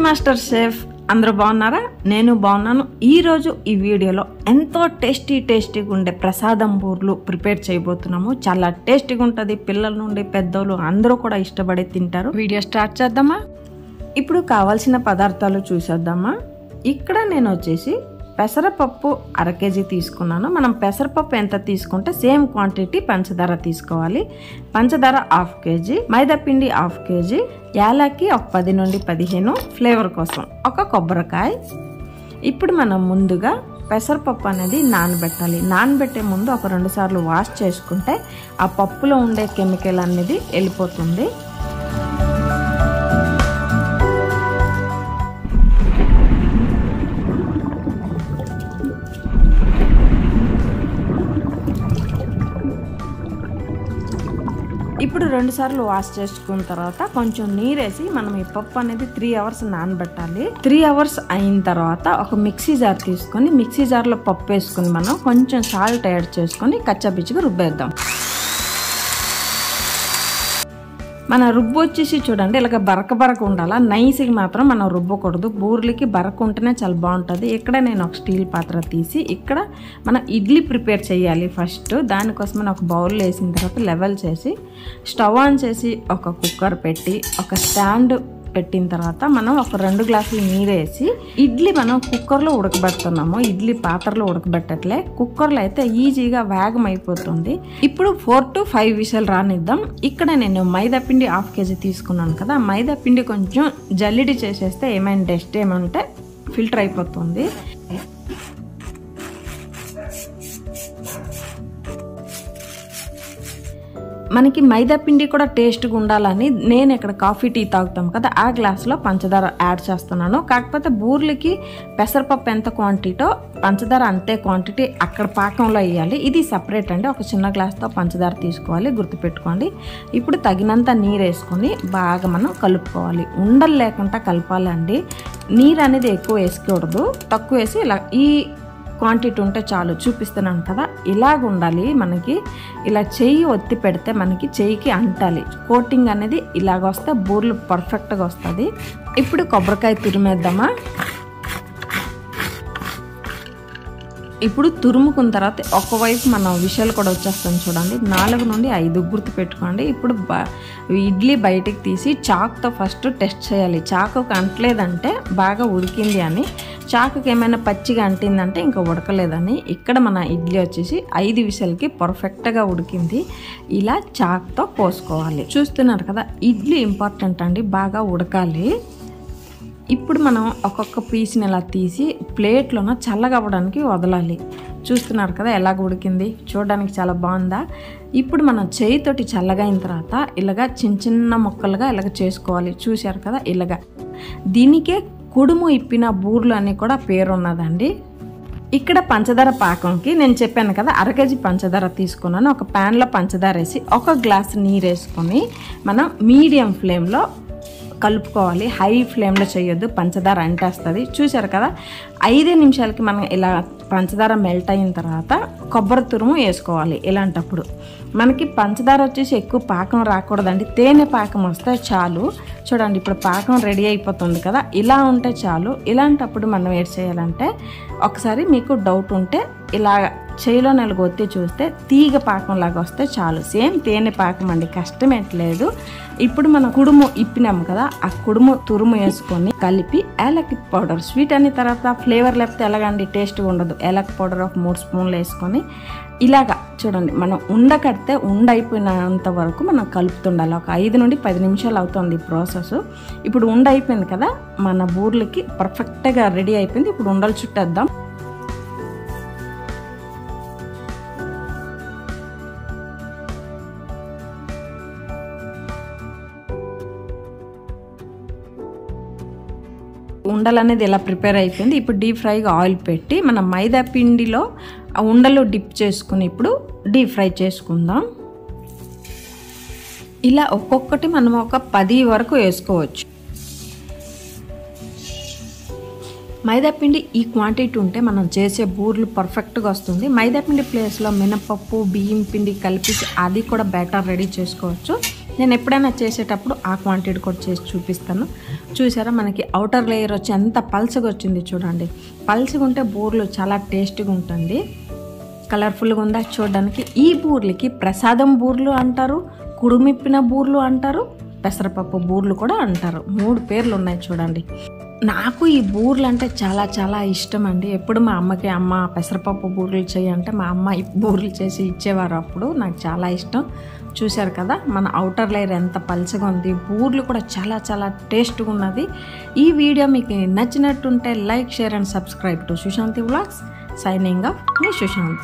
Master chef అందరూ బాగున్నారా? నేను బాగున్నాను. ఈరోజు ఈ వీడియోలో ఎంతో టేస్టీగా ఉండే ప్రసాదం బూర్లు ప్రిపేర్ చేయబోతున్నాము. చాలా టేస్టీగా ఉంటుంది. పిల్లల నుండి పెద్దోళ్ళు అందరూ కూడా ఇష్టపడి తింటారు. వీడియో స్టార్ట్ చేద్దామా? ఇప్పుడు కావాల్సిన పదార్థాలు చూసేద్దామా. ఇక్కడ నేను వచ్చేసి పెసరపప్పు 1/2 కేజీ తీసుకున్నాను. మనం పెసరపప్పు ఎంత తీసుకుంటే సేమ్ క్వాంటిటీ పంచదార తీసుకోవాలి. పంచదార 1/2 కేజీ, మైదాపిండి 1/2 కేజీ, యాలకి ఒక 10 నుండి 15 ఫ్లేవర్ కోసం, ఒక కొబ్బరికాయ. ఇప్పుడు మనం ముందుగా పెసరపప్పు అనేది నానబెట్టాలి. నానబెట్టే ముందు ఒక 2 సార్లు వాష్ చేసుకుంటే ఆ పప్పులో ఉండే కెమికల్ అనేది వెళ్ళిపోతుంది. ఇప్పుడు 2 సార్లు వాష్ చేసుకున్న తర్వాత కొంచెం నీరేసి మనం ఈ పప్పు అనేది 3 అవర్స్ నానబెట్టాలి. 3 అవర్స్ అయిన తర్వాత ఒక మిక్సీ జార్ తీసుకొని మిక్సీ జార్లో పప్పు వేసుకొని మనం కొంచెం సాల్ట్ యాడ్ చేసుకొని కచ్చాపిచ్చిగా రుబ్బేద్దాం. మన రుబ్బు వచ్చేసి చూడండి, ఇలాగ బరక ఉండాలా. నైస్గా మాత్రం మనం రుబ్బకూడదు. బూర్లకి బరక ఉంటేనే చాలా బాగుంటుంది. ఇక్కడ నేను ఒక స్టీల్ పాత్ర తీసి ఇక్కడ మనం ఇడ్లీ ప్రిపేర్ చేయాలి. ఫస్ట్ దానికోసం ఒక బౌల్లో వేసిన తర్వాత లెవెల్ చేసి స్టవ్ ఆన్ చేసి ఒక కుక్కర్ పెట్టి ఒక స్టాండ్ పెట్టిన తర్వాత మనం ఒక 2 గ్లాసులు నీరు వేసి ఇడ్లీ మనం కుక్కర్లో ఉడకబెడుతున్నాము. ఇడ్లీ పాత్రలో ఉడకబెట్టట్లే, కుక్కర్లో అయితే ఈజీగా వేగం అయిపోతుంది. ఇప్పుడు 4 to 5 విషయాలు రానిద్దాం. ఇక్కడ నేను మైదా పిండి 1/2 కేజీ తీసుకున్నాను కదా. మైదా పిండి కొంచెం జల్లిడి చేసేస్తే ఏమైనా డస్ట్ ఏమంటే ఫిల్టర్ అయిపోతుంది. మనకి మైదా పిండి కూడా టేస్ట్గా ఉండాలని నేను ఇక్కడ కాఫీ టీ తాగుతాం కదా, ఆ గ్లాస్లో పంచదార యాడ్ చేస్తున్నాను. కాకపోతే బూర్లకి పెసరపప్పు ఎంత క్వాంటిటీతో పంచదార అంతే క్వాంటిటీ అక్కడ పాకంలో వేయాలి. ఇది సపరేట్ అండి. ఒక చిన్న గ్లాస్తో పంచదార తీసుకోవాలి, గుర్తుపెట్టుకోండి. ఇప్పుడు తగినంత నీరు వేసుకొని బాగా మనం కలుపుకోవాలి. ఉండలు లేకుండా కలపాలండి. నీరు అనేది ఎక్కువ వేసుకోకూడదు, తక్కువ వేసి ఇలా ఈ క్వాంటిటీ ఉంటే చాలు. చూపిస్తున్నాను కదా, ఇలాగ ఉండాలి. మనకి ఇలా చెయ్యి ఒత్తి పెడితే మనకి చెయ్యికి అంటాలి. కోటింగ్ అనేది ఇలాగ వస్తే బూర్లు పర్ఫెక్ట్గా వస్తుంది. ఇప్పుడు కొబ్బరికాయ తురిమేద్దామా. ఇప్పుడు తురుముకున్న తర్వాత ఒకవైపు మనం విషయాలు కూడా వచ్చేస్తాం చూడండి. 4 నుండి 5 గుర్తు పెట్టుకోండి. ఇప్పుడు ఇడ్లీ బయటికి తీసి చాకుతో ఫస్ట్ టెస్ట్ చేయాలి. చాకుకి అంటలేదంటే బాగా ఉడికింది అని, చాకుకి ఏమైనా పచ్చిగా అంటిందంటే ఇంకా ఉడకలేదని. ఇక్కడ మన ఇడ్లీ వచ్చేసి 5 విషయాలకి పర్ఫెక్ట్గా ఉడికింది. ఇలా చాకుతో కోసుకోవాలి. చూస్తున్నారు కదా, ఇడ్లీ ఇంపార్టెంట్ అండి, బాగా ఉడకాలి. ఇప్పుడు మనం ఒక్కొక్క పీస్ని ఇలా తీసి ప్లేట్లోన చల్లగా అవ్వడానికి వదలాలి. చూస్తున్నారు కదా ఎలాగ ఉడికింది, చూడడానికి చాలా బాగుందా. ఇప్పుడు మనం చేయితోటి చల్లగా అయిన తర్వాత ఇలాగా చిన్న ముక్కలుగా ఇలాగ చేసుకోవాలి. చూశారు కదా ఇలాగా. దీనికే కుడుము ఇప్పిన బూర్లు అని కూడా పేరు ఉన్నదండి. ఇక్కడ పంచదార పాకంకి నేను చెప్పాను కదా 1/2 కేజీ పంచదార తీసుకున్నాను. ఒక ప్యాన్లో పంచదార వేసి 1 గ్లాస్ నీరు వేసుకొని మనం మీడియం ఫ్లేమ్లో కలుపుకోవాలి. హై ఫ్లేమ్లో చేయొద్దు, పంచదార అంటేస్తుంది. చూసారు కదా 5 నిమిషాలకి మనం ఇలా పంచదార మెల్ట్ అయిన తర్వాత కొబ్బరి తురుము వేసుకోవాలి. ఇలాంటప్పుడు మనకి పంచదార వచ్చేసి ఎక్కువ పాకం రాకూడదండి, తేనె పాకం వస్తే చాలు. చూడండి ఇప్పుడు పాకం రెడీ అయిపోతుంది కదా, ఇలా ఉంటే చాలు. ఇలాంటప్పుడు మనం ఏం చేయాలంటే, ఒకసారి మీకు డౌట్ ఉంటే ఇలా చేయిలో నెలగొత్తి చూస్తే తీగ పాకం లాగా వస్తే చాలు. సేమ్ తేనె పాకం అండి, కష్టమేట్లేదు. ఇప్పుడు మనం కుడుము ఇప్పినాము కదా, ఆ కుడుము తురుము వేసుకొని కలిపి యాలకి పౌడర్, స్వీట్ అని తర్వాత ఫ్లేవర్ లేకపోతే ఎలాగండి టేస్ట్గా ఉండదు. యాలకి పౌడర్ ఒక 3 స్పూన్లు వేసుకొని ఇలాగా చూడండి మనం ఉండకడితే అయిపోయినంత వరకు మనం కలుపుతుండాలి. ఒక 5 నుండి 10 నిమిషాలు అవుతుంది ఈ ప్రాసెస్. ఇప్పుడు అయిపోయింది కదా, మన బూర్లకి పర్ఫెక్ట్గా రెడీ అయిపోయింది. ఇప్పుడు ఉండలు చుట్టేద్దాం. ఉండలు అనేది ఇలా ప్రిపేర్ అయిపోయింది. ఇప్పుడు డీప్ ఫ్రైగా ఆయిల్ పెట్టి మనం మైదా పిండిలో ఆ ఉండలు డిప్ చేసుకుని ఇప్పుడు డీప్ ఫ్రై చేసుకుందాం. ఇలా ఒక్కొక్కటి మనం ఒక 10 వరకు వేసుకోవచ్చు. మైదాపిండి ఈ క్వాంటిటీ ఉంటే మనం చేసే బూర్లు పర్ఫెక్ట్గా వస్తుంది. మైదాపిండి ప్లేస్లో మినపప్పు బియ్యం పిండి కలిపి అది కూడా బ్యాటర్ రెడీ చేసుకోవచ్చు. నేను ఎప్పుడైనా చేసేటప్పుడు ఆ క్వాంటిటీ కూడా చేసి చూపిస్తాను. చూసారా మనకి ఔటర్ లేయర్ వచ్చి ఎంత పల్చగా వచ్చింది చూడండి. పల్చగా ఉంటే బూరెలు చాలా టేస్టీగా ఉంటుంది. కలర్ఫుల్గా ఉందా చూడడానికి. ఈ బూర్లకి ప్రసాదం బూర్లు అంటారు, కుడుమిప్పిన బూర్లు అంటారు, పెసరపప్పు బూర్లు కూడా అంటారు. 3 పేర్లు ఉన్నాయి చూడండి. నాకు ఈ బూర్లు అంటే చాలా చాలా ఇష్టం అండి. ఎప్పుడు మా అమ్మకి అమ్మ పెసరపప్పు బూర్లు చేయంటే మా అమ్మ ఈ బూర్లు చేసి ఇచ్చేవారు. అప్పుడు నాకు చాలా ఇష్టం. చూశారు కదా మన ఔటర్ లేయర్ ఎంత పల్చగా ఉంది. బూర్లు కూడా చాలా చాలా టేస్ట్గా ఉన్నది. ఈ వీడియో మీకు నచ్చినట్టుంటే like, share and subscribe to Sushanti vlogs. Signing off మీ సుశాంత్.